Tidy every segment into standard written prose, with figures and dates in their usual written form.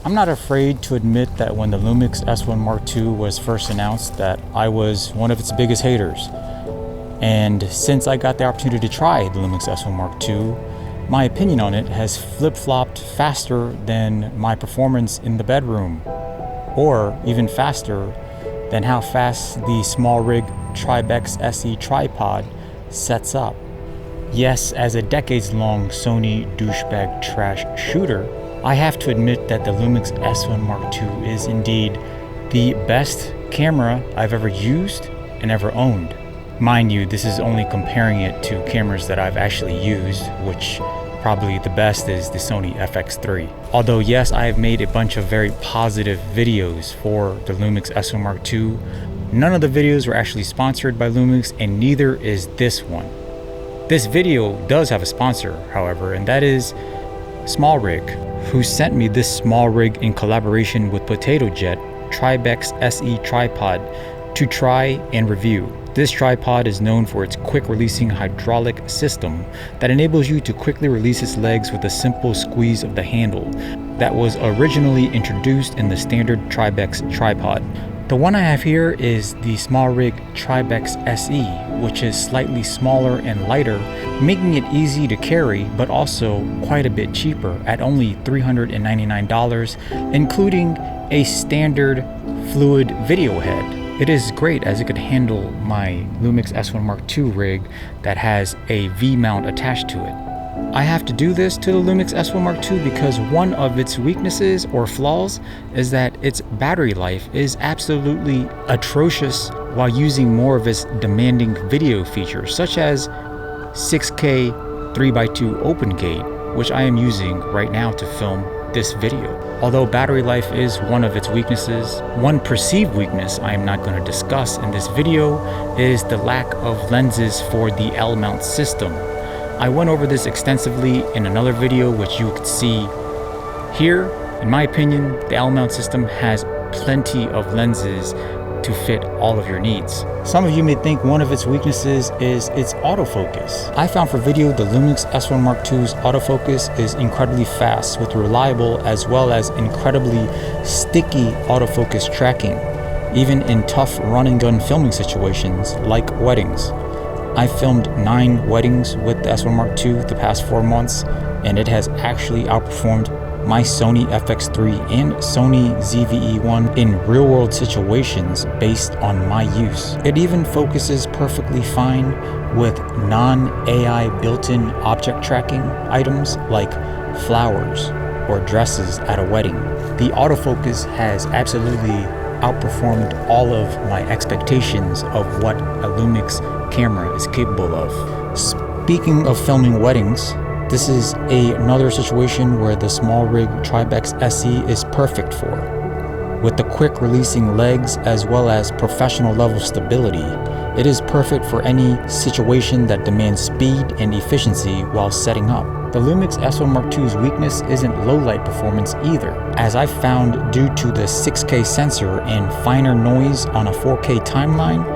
I'm not afraid to admit that when the Lumix S1 Mark II was first announced that I was one of its biggest haters. And since I got the opportunity to try the Lumix S1 Mark II, my opinion on it has flip-flopped faster than my performance in the bedroom, or even faster than how fast the Smallrig TRIBEX SE Tripod sets up. Yes, as a decades-long Sony douchebag trash shooter, I have to admit that the Lumix S1 Mark II is indeed the best camera I've ever used and ever owned. Mind you, this is only comparing it to cameras that I've actually used, which probably the best is the Sony FX3. Although yes, I have made a bunch of very positive videos for the Lumix S1 Mark II, none of the videos were actually sponsored by Lumix, and neither is this one. This video does have a sponsor, however, and that is Smallrig, who sent me this Smallrig in collaboration with PotatoJet TRIBEX SE Tripod to try and review. This tripod is known for its quick releasing hydraulic system that enables you to quickly release its legs with a simple squeeze of the handle that was originally introduced in the standard TRIBEX tripod. The one I have here is the Smallrig TRIBEX SE, which is slightly smaller and lighter, making it easy to carry but also quite a bit cheaper at only $399, including a standard fluid video head. It is great as it could handle my Lumix S1 Mark II rig that has a V-mount attached to it. I have to do this to the Lumix S1 Mark II because one of its weaknesses or flaws is that its battery life is absolutely atrocious while using more of its demanding video features, such as 6K 3x2 open gate, which I am using right now to film this video. Although battery life is one of its weaknesses, one perceived weakness I am not going to discuss in this video is the lack of lenses for the L-mount system. I went over this extensively in another video, which you could see here. In my opinion, the L-mount system has plenty of lenses to fit all of your needs. Some of you may think one of its weaknesses is its autofocus. I found for video the Lumix S1 Mark II's autofocus is incredibly fast with reliable as well as incredibly sticky autofocus tracking, even in tough run and gun filming situations like weddings. I filmed 9 weddings with the S1 Mark II the past 4 months, and it has actually outperformed my Sony FX3 and Sony ZV-E1 in real-world situations based on my use. It even focuses perfectly fine with non-AI built-in object tracking items like flowers or dresses at a wedding. The autofocus has absolutely outperformed all of my expectations of what a Lumix camera is capable of. Speaking of filming weddings, this is another situation where the Smallrig TRIBEX SE is perfect for. With the quick releasing legs as well as professional level stability, it is perfect for any situation that demands speed and efficiency while setting up. The Lumix S1 Mark II's weakness isn't low light performance either, as I found due to the 6K sensor and finer noise on a 4K timeline,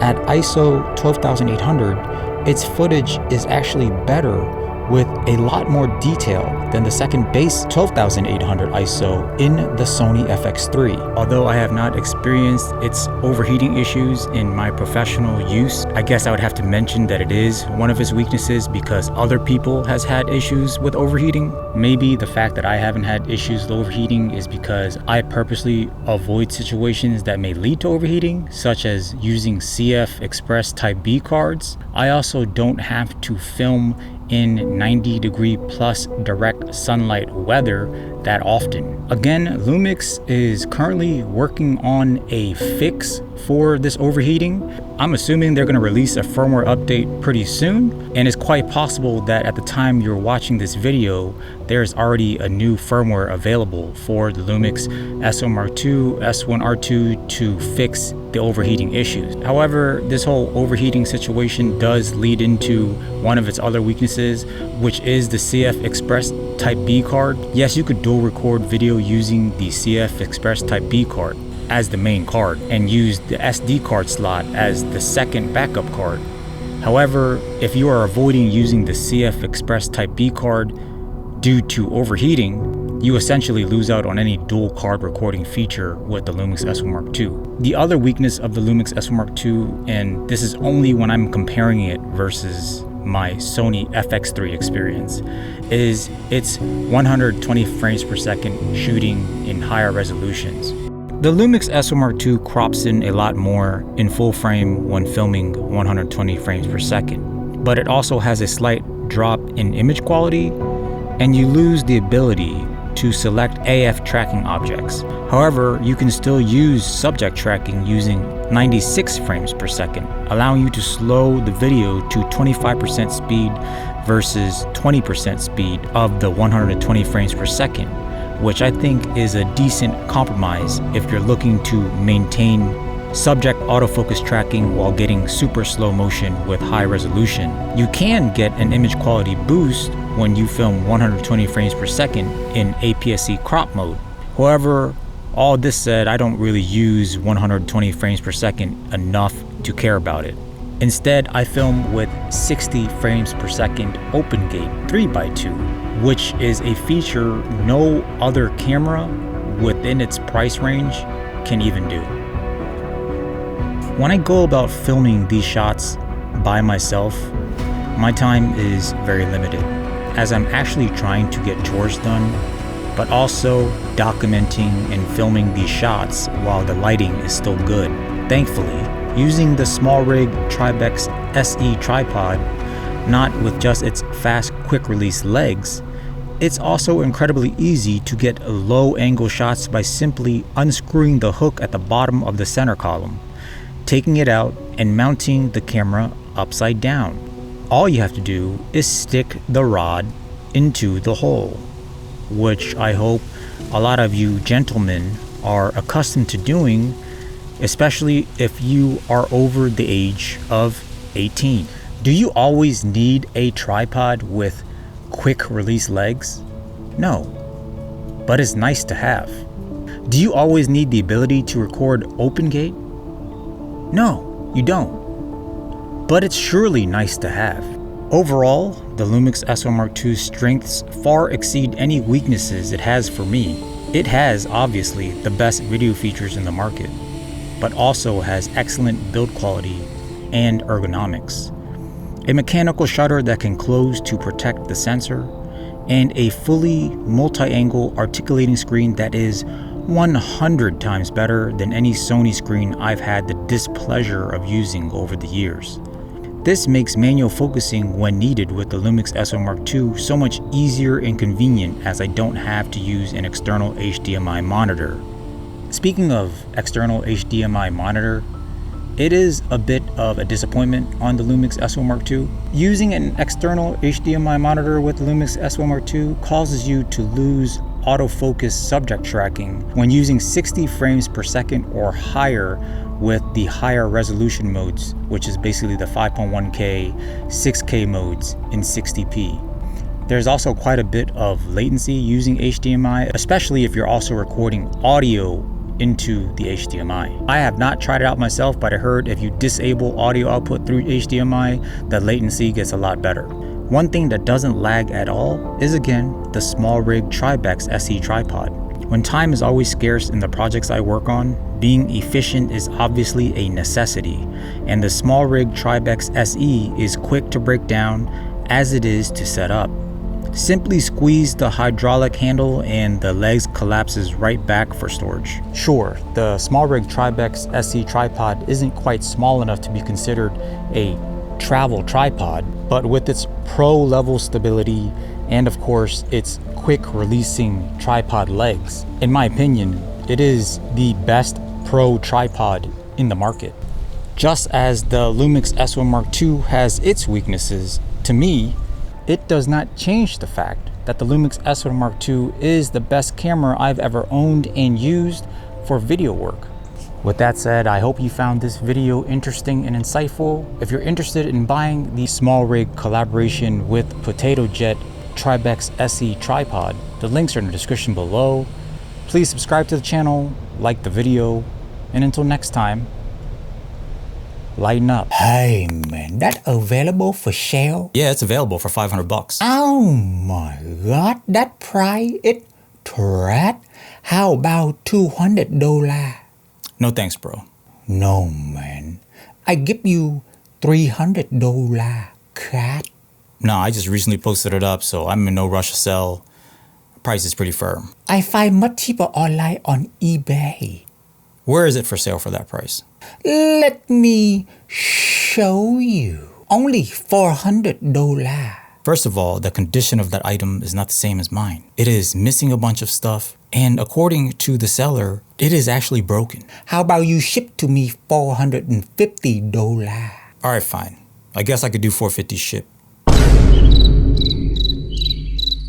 at ISO 12800, its footage is actually better with a lot more detail than the second base 12800 ISO in the Sony FX3. Although I have not experienced its overheating issues in my professional use, I guess I would have to mention that it is one of its weaknesses because other people has had issues with overheating. Maybe the fact that I haven't had issues with overheating is because I purposely avoid situations that may lead to overheating, such as using CF Express Type B cards. I also don't have to film in 90-degree plus direct sunlight weather that often. Again, Lumix is currently working on a fix for this overheating. I'm assuming they're going to release a firmware update pretty soon, and it's quite possible that at the time you're watching this video, there's already a new firmware available for the Lumix S1 Mark II, S1R2 to fix the overheating issues. However, this whole overheating situation does lead into one of its other weaknesses, which is the CF Express Type B card. Yes, you could dual record video using the CF Express Type B card as the main card and use the SD card slot as the second backup card. However, if you are avoiding using the CF Express Type B card due to overheating, you essentially lose out on any dual card recording feature with the Lumix S1 Mark II. The other weakness of the Lumix S1 Mark II, and this is only when I'm comparing it versus my Sony FX3 experience, is its 120 frames per second shooting in higher resolutions. The Lumix S1 Mark II crops in a lot more in full frame when filming 120 frames per second, but it also has a slight drop in image quality, and you lose the ability to select AF tracking objects. However, you can still use subject tracking using 96 frames per second, allowing you to slow the video to 25% speed versus 20% speed of the 120 frames per second, which I think is a decent compromise if you're looking to maintain subject autofocus tracking while getting super slow motion with high resolution. You can get an image quality boost when you film 120 frames per second in APS-C crop mode. However, all this said, I don't really use 120 frames per second enough to care about it. Instead, I film with 60 frames per second open gate 3x2, which is a feature no other camera within its price range can even do. When I go about filming these shots by myself, my time is very limited, as I'm actually trying to get chores done, but also documenting and filming these shots while the lighting is still good. Thankfully, using the Smallrig TRIBEX SE Tripod, not with just its fast quick release legs, it's also incredibly easy to get low angle shots by simply unscrewing the hook at the bottom of the center column, taking it out and mounting the camera upside down. All you have to do is stick the rod into the hole, which I hope a lot of you gentlemen are accustomed to doing, especially if you are over the age of 18. Do you always need a tripod with quick release legs? No, but it's nice to have. Do you always need the ability to record open gate? No, you don't, but it's surely nice to have. Overall, the Lumix S1 Mark II's strengths far exceed any weaknesses it has for me. It has, obviously, the best video features in the market, but also has excellent build quality and ergonomics. A mechanical shutter that can close to protect the sensor, and a fully multi-angle articulating screen that is 100 times better than any Sony screen I've had the displeasure of using over the years. This makes manual focusing when needed with the Lumix S1 Mark II so much easier and convenient, as I don't have to use an external HDMI monitor. Speaking of external HDMI monitor, it is a bit of a disappointment on the Lumix S1 Mark II. Using an external HDMI monitor with the Lumix S1 Mark II causes you to lose autofocus subject tracking when using 60 frames per second or higher with the higher resolution modes, which is basically the 5.1K, 6K modes in 60p. There's also quite a bit of latency using HDMI, especially if you're also recording audio into the HDMI. I have not tried it out myself, but I heard if you disable audio output through HDMI, the latency gets a lot better. One thing that doesn't lag at all is, again, the Smallrig TRIBEX SE Tripod. When time is always scarce in the projects I work on, being efficient is obviously a necessity, and the Smallrig TRIBEX SE is quick to break down as it is to set up. Simply squeeze the hydraulic handle and the legs collapses right back for storage. Sure, the Smallrig TRIBEX SE Tripod isn't quite small enough to be considered a travel tripod, but with its pro level stability and of course its quick releasing tripod legs, in my opinion, it is the best pro tripod in the market. Just as the Lumix S1 Mark II has its weaknesses, to me, it does not change the fact that the Lumix S1 Mark II is the best camera I've ever owned and used for video work. With that said, I hope you found this video interesting and insightful. If you're interested in buying the Smallrig collaboration with Potato Jet TRIBEX SE Tripod, the links are in the description below. Please subscribe to the channel, like the video, and until next time, lighten up. Hey man, that available for sale? Yeah, it's available for $500. Oh my god, that price, it Trad, how about $200? No thanks, bro. No, man. I give you $300, cat. No, I just recently posted it up, so I'm in no rush to sell. Price is pretty firm. I find much cheaper online on eBay. Where is it for sale for that price? Let me show you. Only $400. First of all, the condition of that item is not the same as mine. It is missing a bunch of stuff, and according to the seller, it is actually broken. How about you ship to me $450? Alright, fine. I guess I could do $450 ship.